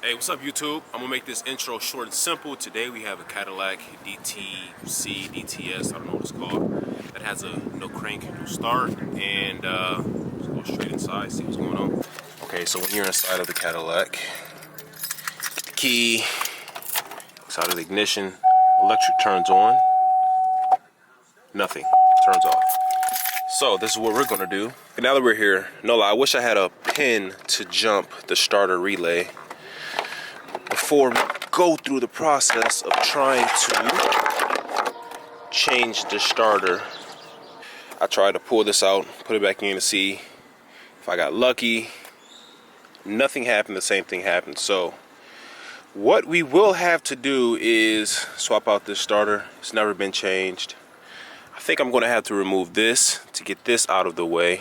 Hey, what's up YouTube? I'm gonna make this intro short and simple. Today we have a Cadillac DTS, I don't know what it's called, that has a no crank, no start, and let's go straight inside, see what's going on. Okay, so when you're inside of the Cadillac, get the key, inside of the ignition, electric turns on, nothing, turns off. So this is what we're gonna do. And now that we're here, no lie, I wish I had a pin to jump the starter relay before we go through the process of trying to change the starter. I tried to pull this out, put it back in to see if I got lucky. Nothing happened, the same thing happened. So what we will have to do is swap out this starter. It's never been changed. I think I'm going to have to remove this to get this out of the way.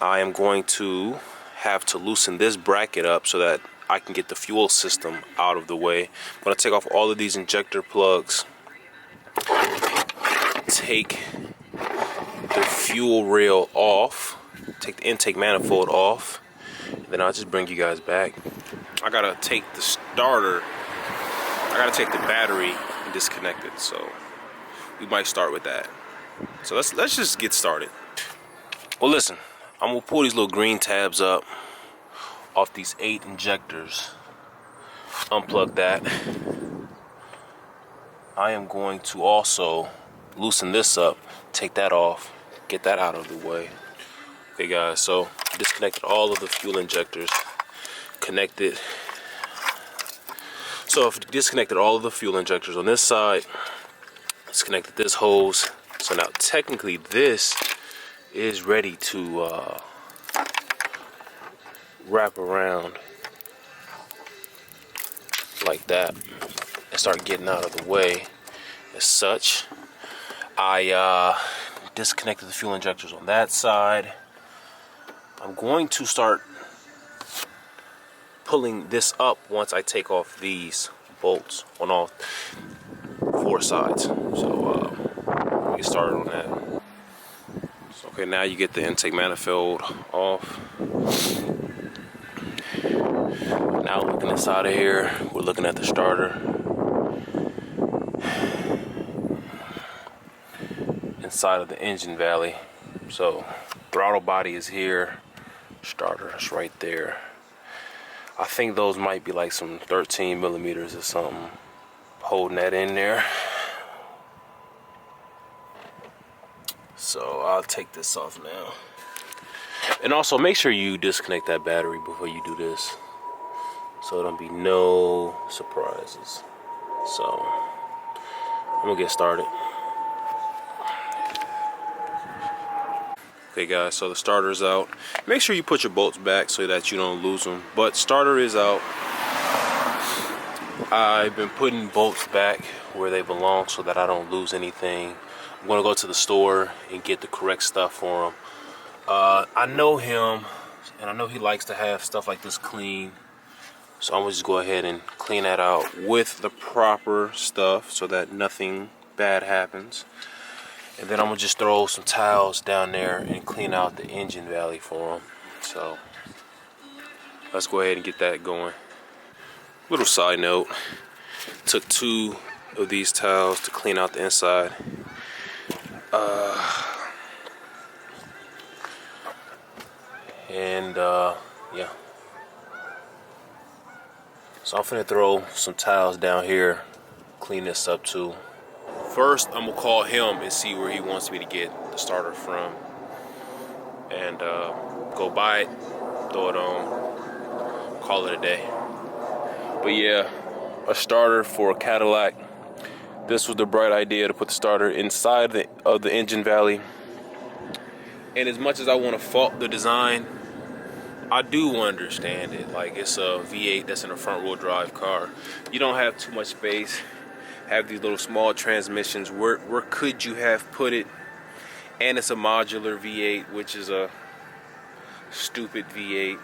I am going to have to loosen this bracket up so that I can get the fuel system out of the way. I'm going to take off all of these injector plugs, take the fuel rail off, take the intake manifold off, and then I'll just bring you guys back. I got to take the starter, I got to take the battery and disconnect it, so we might start with that. So let's just get started. Well, listen, I'm going to pull these little green tabs up off these 8 injectors, unplug that. I am going to also loosen this up, take that off, get that out of the way. Okay guys, so disconnected all of the fuel injectors, connected. So I've disconnected all of the fuel injectors on this side, disconnected this hose. So now technically this is ready to wrap around like that and start getting out of the way. As such, I disconnected the fuel injectors on that side. I'm going to start pulling this up once I take off these bolts on all 4 sides. So we get started on that. So, okay, now you get the intake manifold off. Now looking inside of here, we're looking at the starter. Inside of the engine valley. So throttle body is here, starter is right there. I think those might be like some 13 millimeters or something holding that in there. So I'll take this off now. And also make sure you disconnect that battery before you do this, so there'll be no surprises. So I'm gonna get started. Okay guys, so the starter's out. Make sure you put your bolts back so that you don't lose them. But starter is out. I've been putting bolts back where they belong so that I don't lose anything. I'm gonna go to the store and get the correct stuff for him. I know him, and I know he likes to have stuff like this clean. So I'm gonna just go ahead and clean that out with the proper stuff so that nothing bad happens. And then I'm gonna just throw some towels down there and clean out the engine valley for him. So let's go ahead and get that going. Little side note, took 2 of these towels to clean out the inside. Yeah. So I'm finna throw some towels down here, clean this up too. First, I'm gonna call him and see where he wants me to get the starter from, and go buy it, throw it on, call it a day. But yeah, a starter for a Cadillac. This was the bright idea to put the starter inside of the engine valley. And as much as I want to fault the design, I do understand it. Like, it's a V8 that's in a front wheel drive car. You don't have too much space. Have these little small transmissions. Where could you have put it? And it's a modular V8, which is a stupid V8.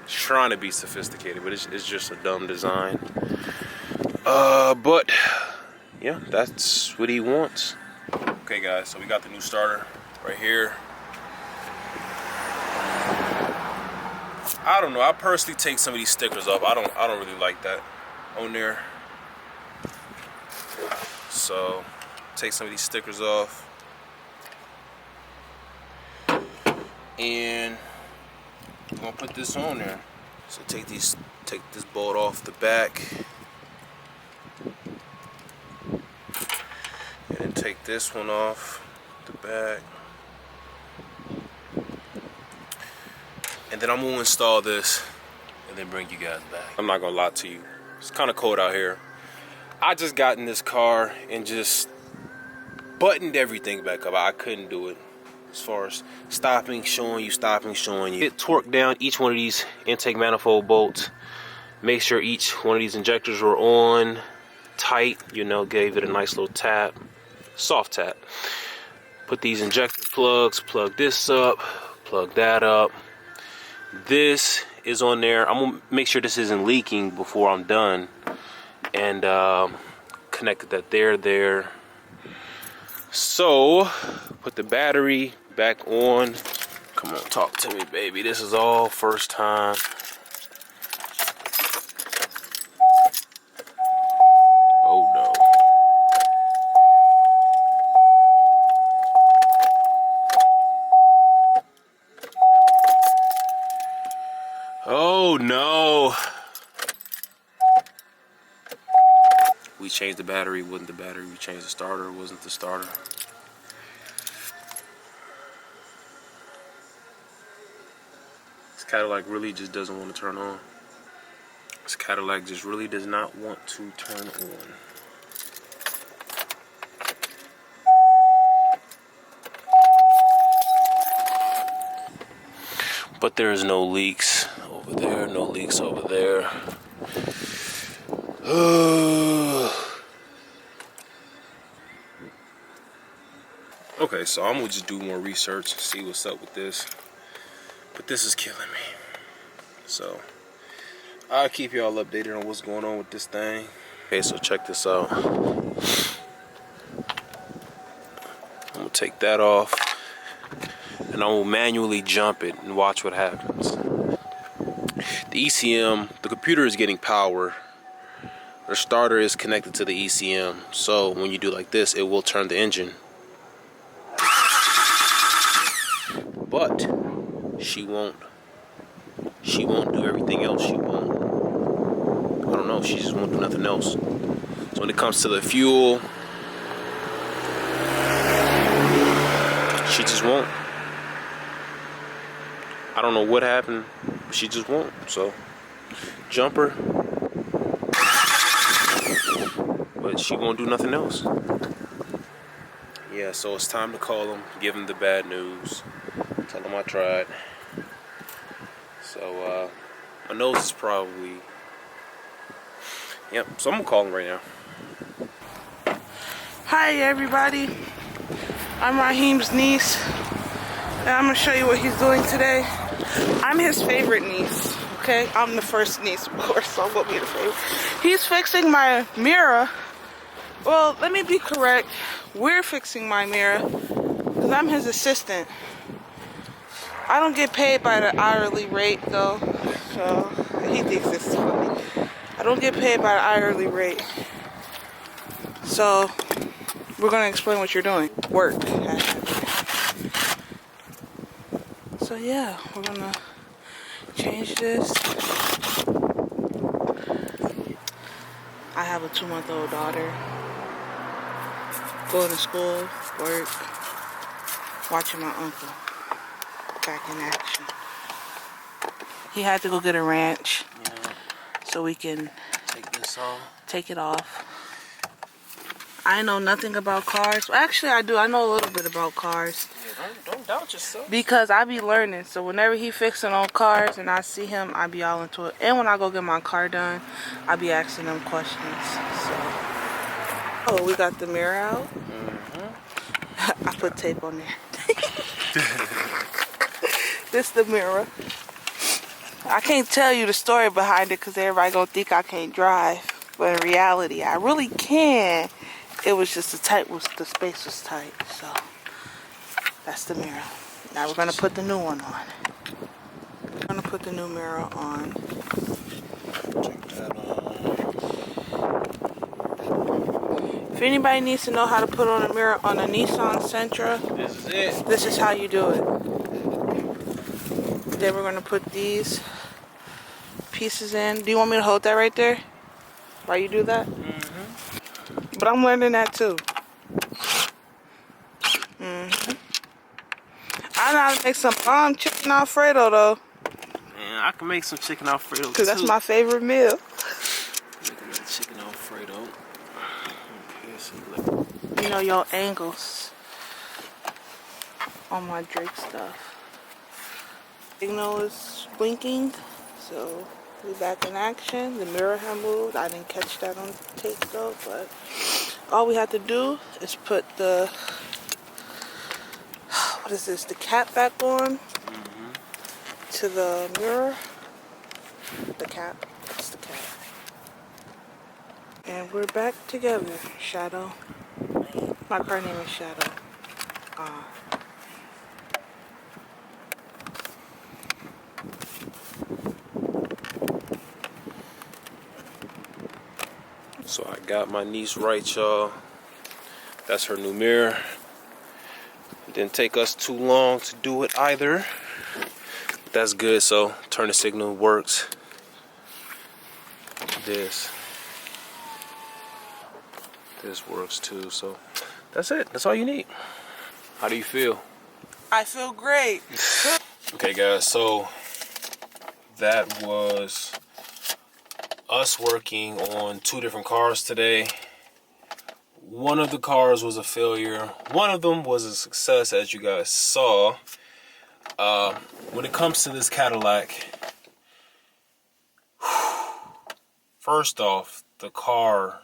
It's trying to be sophisticated, but it's just a dumb design. But yeah, that's what he wants. Okay guys, so we got the new starter right here. I don't know. I personally take some of these stickers off. I don't really like that on there. So take some of these stickers off. And I'm gonna put this on there. So take this bolt off the back. And then take this one off the back. And then I'm gonna install this and then bring you guys back. I'm not gonna lie to you. It's kind of cold out here. I just got in this car and just buttoned everything back up. I couldn't do it. As far as stopping, showing you. Hit torque down each one of these intake manifold bolts. Make sure each one of these injectors were on tight. You know, gave it a nice little tap. Soft tap. Put these injector plugs, plug this up, plug that up. This is on there. I'm gonna make sure this isn't leaking before I'm done. And connected that there. So put the battery back on. Come on, talk to me, baby. This is all first time. Oh no. Oh no. We changed the battery, wasn't the battery. We changed the starter, wasn't the starter. This Cadillac really just doesn't want to turn on. This Cadillac just really does not want to turn on. But there is no leaks over there, no leaks over there. Okay, so I'm gonna just do more research, see what's up with this. But this is killing me. So I'll keep y'all updated on what's going on with this thing. Okay, so check this out. I'm gonna take that off and I will manually jump it and watch what happens. The ECM, the computer is getting power. The starter is connected to the ECM. So when you do like this, it will turn the engine. But she won't do everything else. I don't know, she just won't do nothing else. So when it comes to the fuel, she just won't. I don't know what happened, but she just won't. So jumper, but she won't do nothing else. Yeah, so it's time to call him, give him the bad news, tell him I tried. So my nose is probably, yep, so I'm gonna call him right now. Hi everybody, I'm Raheem's niece, and I'm gonna show you what he's doing today. I'm his favorite niece, okay? I'm the first niece, of course, so I'm gonna be the favorite. He's fixing my mirror. Well, let me be correct. We're fixing my mirror because I'm his assistant. I don't get paid by the hourly rate though, so he thinks this is funny. I don't get paid by the hourly rate. So we're gonna explain what you're doing. Work. So yeah, we're gonna change this. I have a 2-month-old daughter. Going to school, work, watching my uncle back in action. He had to go get a wrench, so we can take it off. I know nothing about cars. Well, actually, I do. I know a little bit about cars. Yeah, don't doubt yourself. Because I be learning. So whenever he fixing on cars and I see him, I be all into it. And when I go get my car done, I be asking them questions. So, oh, we got the mirror out. I put tape on there. This the mirror. I can't tell you the story behind it because everybody gonna think I can't drive. But in reality, I really can. It was just the space was tight. So that's the mirror. Now we're gonna put the new one on. I'm gonna put the new mirror on. Check that on. If anybody needs to know how to put on a mirror on a Nissan Sentra, This is it. this is how you do it. Then we're gonna put these pieces in. Do you want me to hold that right there while you do that? But I'm learning that too. I know how to make some bomb chicken Alfredo though. Man, I can make some chicken Alfredo too. Cause that's my favorite meal. Making that chicken Alfredo. Okay, so look. You know your angles on my Drake stuff. Signal is blinking, so we're back in action. The mirror had moved. I didn't catch that on tape though, but all we have to do is put the, what is this, the cap back on to the mirror. The cap, that's the cap. And we're back together, Shadow. My car name is Shadow. So I got my niece right, y'all. That's her new mirror. It didn't take us too long to do it either. But that's good, so turn signal works. This works too, so that's it. That's all you need. How do you feel? I feel great. Okay, guys, so that was us working on 2 different cars today. One of the cars was a failure. One of them was a success, as you guys saw. When it comes to this Cadillac, first off, the car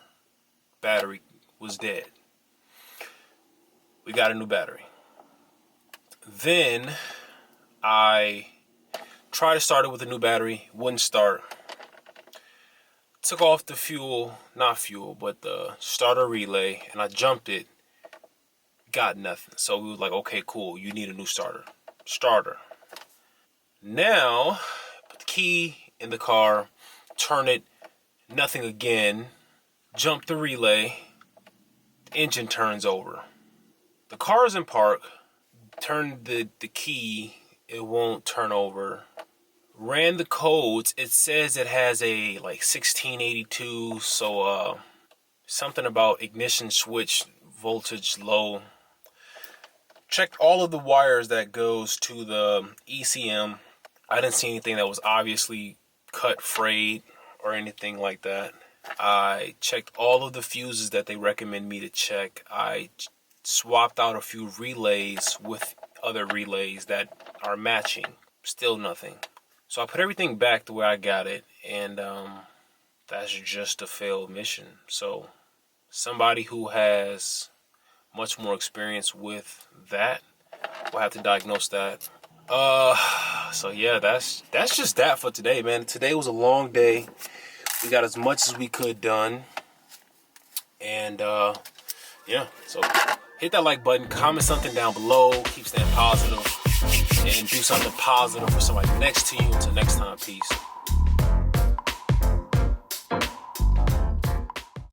battery was dead. We got a new battery. Then I tried to start it with a new battery, wouldn't start. Took off the but the starter relay, and I jumped it, got nothing. So we were like, okay, cool, you need a new starter. Now, put the key in the car, turn it, nothing again, jump the relay, engine turns over. The car is in park, turn the key, it won't turn over. Ran the codes, it says it has a like 1682, so something about ignition switch voltage low. Checked all of the wires that goes to the ECM. I didn't see anything that was obviously cut, frayed, or anything like that. I checked all of the fuses that they recommend me to check. I swapped out a few relays with other relays that are matching. Still nothing. So I put everything back the way I got it, and that's just a failed mission. So somebody who has much more experience with that will have to diagnose that. So yeah, that's just that for today, man. Today was a long day. We got as much as we could done, and yeah. So hit that like button, comment something down below, keep staying positive, and do something positive for somebody next to you. Until next time, peace.